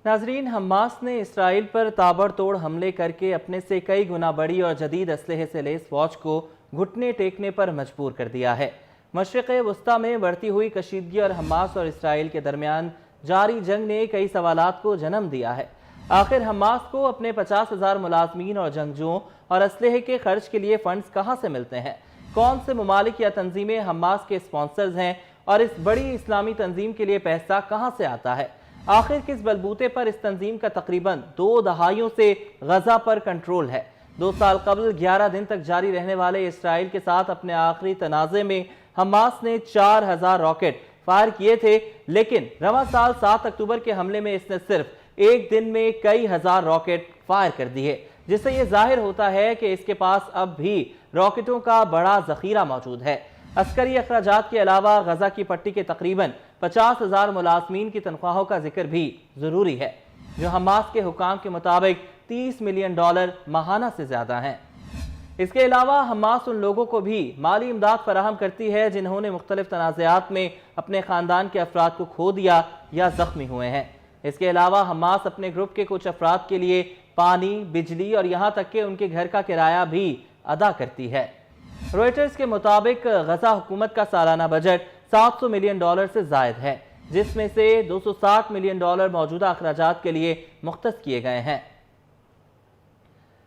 नाजरीन, हमास ने इसराइल पर ताबड़तोड़ हमले करके अपने से कई गुना बड़ी और जदीद असलहे से लैस फौज को घुटने टेकने पर मजबूर कर दिया है। मशरिक़ वस्ता में बढ़ती हुई कशीदगी और हमास और इसराइल के दरमियान जारी जंग ने कई सवालात को जन्म दिया है। आखिर हमास को अपने 50,000 मुलाजमीन और जंगजुओं और असलहे के खर्च के लिए फंड्स कहाँ से मिलते हैं? कौन से ममालिक या तंजीमें हमास के स्पॉन्सर्स हैं और इस बड़ी इस्लामी तंजीम के लिए पैसा कहाँ से आता है? आखिर किस बलबूते पर इस तंजीम का तकरीबन 2 दहाइयों से गजा पर कंट्रोल है? 2 साल कबल 11 दिन तक जारी रहने वाले इसराइल के साथ अपने आखिरी तनाज़े में हमास ने 4000 रॉकेट फायर किए थे, लेकिन रवां साल 7 अक्टूबर के हमले में इसने सिर्फ एक दिन में कई हजार रॉकेट फायर कर दिए, जिससे यह जाहिर होता है कि इसके पास अब भी रॉकेटों का बड़ा जखीरा मौजूद है। अस्करी अखराजात के अलावा गजा की पट्टी के तकरीबन 50,000 मुलाजमीन की तनख्वाहों का जिक्र भी जरूरी है, जो हमास के हुकाम के मुताबिक $30 मिलियन माहाना से ज्यादा हैं। इसके अलावा हमास उन लोगों को भी माली इमदाद फराहम करती है जिन्होंने मुख्तलिफ तनाज़ात में अपने खानदान के अफराद को खो दिया या जख्मी हुए हैं। इसके अलावा हमास अपने ग्रुप के कुछ अफराद के लिए पानी, बिजली और यहाँ तक कि उनके घर का किराया भी अदा करती है। रॉयटर्स के मुताबिक गजा हुकूमत का सालाना बजट $700 मिलियन से जायद है, जिसमें से $260 मिलियन मौजूदा अखराजात के लिए मुख्तस किए गए हैं।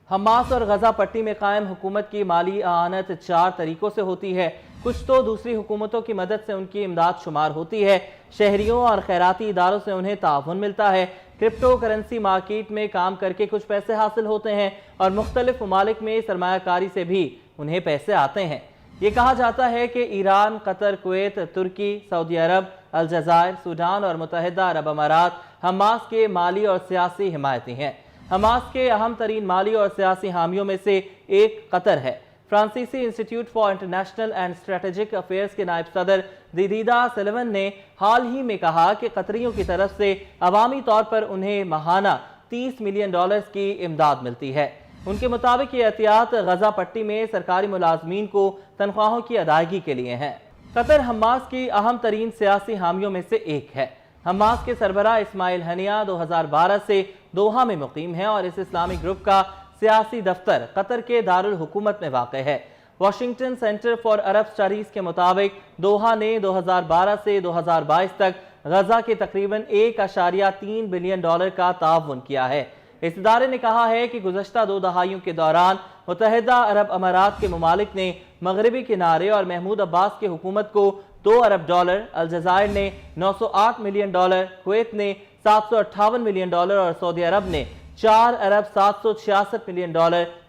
हमास और गजा पट्टी में कायम हुकूमत की माली आनत 4 तरीकों से होती है। कुछ तो दूसरी हुकूमतों की मदद से उनकी इमदाद शुमार होती है, शहरियों और खैराती इदारों से उन्हें ताउन मिलता है, क्रिप्टो करेंसी मार्केट में काम करके कुछ पैसे हासिल होते हैं और मुख्तलिफ ममालिक में सरमायाकारी से भी उन्हें पैसे आते हैं। ये कहा जाता है कि ईरान, कतर, कुवैत, तुर्की, सऊदी अरब, अलजायर, सूडान और मुत्तहिदा अरब अमारात हमास के माली और सियासी हिमायती हैं। हमास के अहम तरीन माली और सियासी हामियों में से एक कतर है। फ्रांसीसी institute for international and strategic affairs के नायब सदर दिदीदा सलिवन ने हाल ही में कहा कि कतरियों की तरफ से अवामी तौर पर उन्हें माहाना $30 मिलियन की इमदाद मिलती है। उनके मुताबिक ये एहतियात गजा पट्टी में सरकारी मुलाजमीन को तनख्वाहों की अदायगी के लिए हैं। कतर हमास की अहम तरीन सियासी हामियों में से एक है। हमास के सरबराह इस्माइल हनिया 2012 से दोहा में मुकीम है और इस इस्लामिक ग्रुप का सियासी दफ्तर कतर के दारुल हुकूमत में वाक़ है। Washington centre for Arab studies के मुताबिक दोहा ने 2012 से 2022 तक गजा के तकरीबन $1.3 बिलियन का ताउन किया है। इस इदारे ने कहा है कि गुज़श्ता 2 दहाइयों के दौरान मुत्तहिदा अरब अमारात के ममालिक ने मगरबी किनारे और महमूद अब्बास की हुकूमत को $2 अरब, अलजायर ने $908 मिलियन, कुवैत ने $758 मिलियन और सऊदी अरब ने $4 अरब 766 मिलियन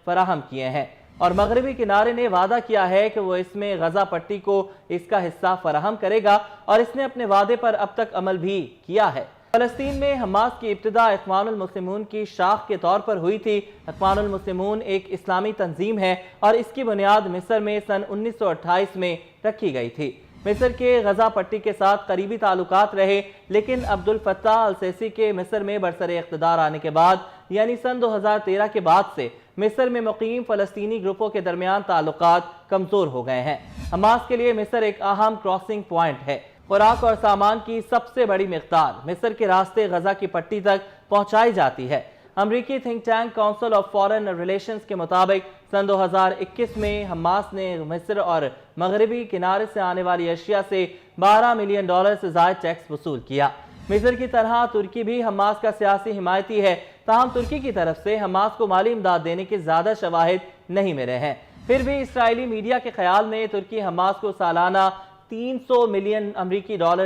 फराहम किए हैं। और मगरबी किनारे ने वादा किया है कि वो इसमें गजा पट्टी को इसका हिस्सा फराहम करेगा और इसने अपने वादे पर अब तक अमल भी किया है। फलस्तीन में हमास की इब्तिदा इख्वानुल मुस्लिमून की शाख के तौर पर हुई थी। इख्वानुल मुस्लिमून एक इस्लामी तंजीम है और इसकी बुनियाद मिस्र में सन 1928 में रखी गई थी। मिस्र के गजा पट्टी के साथ करीबी ताल्लुकात रहे, लेकिन अब्दुल फत्ताह अल सीसी के मिस्र में बरसरे इख्तिदार आने के बाद यानी सन 2013 के बाद से मिस्र में मुकीम फलस्तीनी ग्रुपों के दरमियान ताल्लुकात कमजोर हो गए हैं। हमास के लिए मिस्र एक अहम क्रॉसिंग पॉइंट है। खुराक और सामान की सबसे बड़ी मिक़दार मिस्र के रास्ते गजा की पट्टी तक पहुंचाई जाती है। अमरीकी think tank council of foreign relations के मुताबिक सन 2021 में हमास ने मिस्र और मगरबी किनारे से आने वाली अशिया से $12 मिलियन से ज्यादा टैक्स वसूल किया। मिस्र की तरह तुर्की भी हमास का सियासी हिमायती है, ताहम तुर्की की तरफ से हमास को माली इमदाद देने के ज्यादा शवाहिद नहीं मिले हैं। फिर भी इसराइली मीडिया के ख्याल में तुर्की हमास को सालाना $300 मिलियन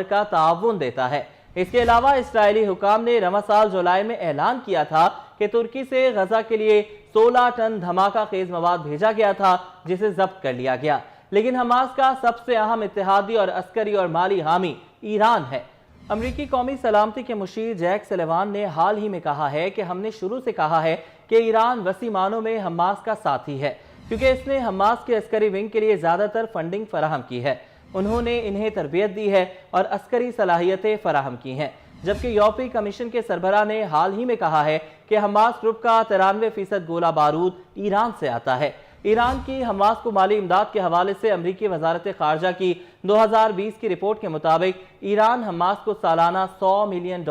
का ताउन देता है। इसके अलावा इसराइली हुकाम ने रवां साल जुलाई में ऐलान किया था कि तुर्की से गजा के लिए 16 टन धमाका खेज मवाद भेजा गया था, जिसे जब्त कर लिया गया। लेकिन हमास का सबसे अहम इत्तेहादी और अस्करी और माली हामी ईरान है। अमरीकी कौमी सलामती के मुशीर जैक सलिवान ने हाल ही में कहा है कि हमने शुरू से कहा है कि ईरान वसी मानों में हमास का साथी है, क्योंकि इसने हमास के अस्करी विंग के लिए ज्यादातर फंडिंग फराहम की है। उन्होंने इन्हें तरबियत दी है और अस्करी सलाहियतें फराहम की हैं। जबकि यूरोपीय कमीशन के सरबराह ने हाल ही में कहा है कि हमास ग्रुप का 93% गोला बारूद ईरान से आता है। ईरान की हमास को माली इमदाद के हवाले से अमरीकी वजारत खारजा की 2020 की रिपोर्ट के मुताबिक ईरान हमास को सालाना $100 मिलियन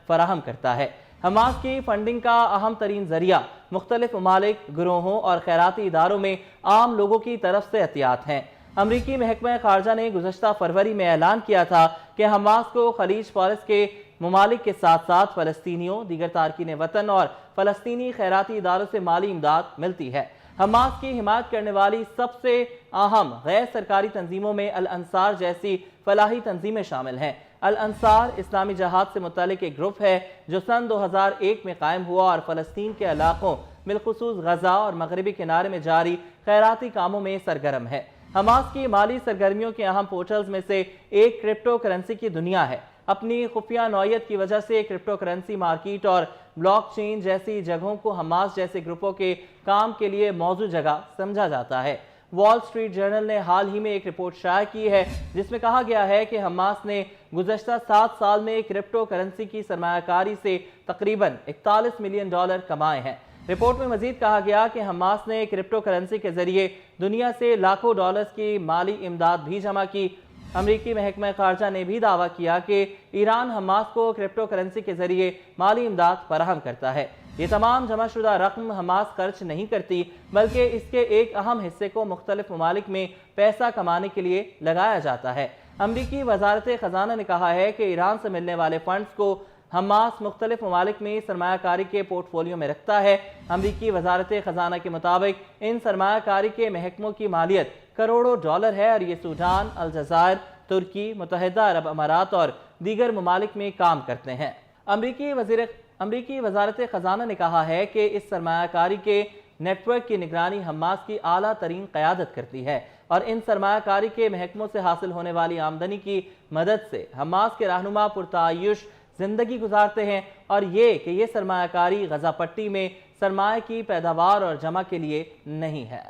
फराहम करता है। حماس کی فنڈنگ کا اہم ترین ذریعہ مختلف ممالک، گروہوں اور خیراتی اداروں میں عام لوگوں کی طرف سے عطیات ہیں۔ امریکی محکمہ خارجہ نے گزشتہ فروری میں اعلان کیا تھا کہ حماس کو خلیج فارس کے ممالک کے ساتھ ساتھ فلسطینیوں، دیگر تارکین وطن اور فلسطینی خیراتی اداروں سے مالی امداد ملتی ہے۔ حماس کی حمایت کرنے والی سب سے اہم غیر سرکاری تنظیموں میں الانصار جیسی فلاحی تنظیمیں شامل ہیں۔ الانصار اسلامی جہاد سے متعلق ایک گروپ ہے جو سن 2001 میں قائم ہوا اور فلسطین کے علاقوں بالخصوص غزہ اور مغربی کنارے میں جاری خیراتی کاموں میں سرگرم ہے۔ حماس کی مالی سرگرمیوں کے اہم پورٹلز میں سے ایک کرپٹو کرنسی کی دنیا ہے۔ اپنی خفیہ نوعیت کی وجہ سے کرپٹو کرنسی مارکیٹ اور بلاک چین جیسی جگہوں کو حماس جیسے گروپوں کے کام کے لیے موزوں جگہ سمجھا جاتا ہے۔ وال سٹریٹ جرنل نے حال ہی میں ایک رپورٹ شائع کی ہے جس میں کہا گیا ہے کہ حماس نے گزشتہ 7 سال میں کرپٹو کرنسی کی سرمایہ کاری سے تقریباً $41 ملین کمائے ہیں۔ رپورٹ میں مزید کہا گیا کہ حماس نے کرپٹو کرنسی کے ذریعے دنیا سے لاکھوں ڈالرز کی مالی امداد بھی جمع کی۔ امریکی محکمہ خارجہ نے بھی دعویٰ کیا کہ ایران حماس کو کرپٹو کرنسی کے ذریعے مالی امداد فراہم کرتا ہے۔ یہ تمام جمع شدہ رقم حماس خرچ نہیں کرتی بلکہ اس کے ایک اہم حصے کو مختلف ممالک میں پیسہ کمانے کے لیے لگایا جاتا ہے۔ امریکی وزارت خزانہ نے کہا ہے کہ ایران سے ملنے والے فنڈز کو حماس مختلف ممالک میں سرمایہ کاری کے پورٹ فولیو میں رکھتا ہے۔ امریکی وزارت خزانہ کے مطابق ان سرمایہ کاری کے محکموں کی مالیت کروڑوں ڈالر ہے اور یہ سوڈان، الجزائر، ترکی، متحدہ عرب امارات اور دیگر ممالک میں کام کرتے ہیں۔ امریکی وزارت خزانہ نے کہا ہے کہ اس سرمایہ کاری کے نیٹ ورک کی نگرانی حماس کی اعلیٰ ترین قیادت کرتی ہے اور ان سرمایہ کاری کے محکموں سے حاصل ہونے والی آمدنی کی مدد سے حماس کے رہنما پرتعیش زندگی گزارتے ہیں، اور یہ کہ یہ سرمایہ کاری غزہ پٹی میں سرمایہ کی پیداوار اور جمع کے لیے نہیں ہے۔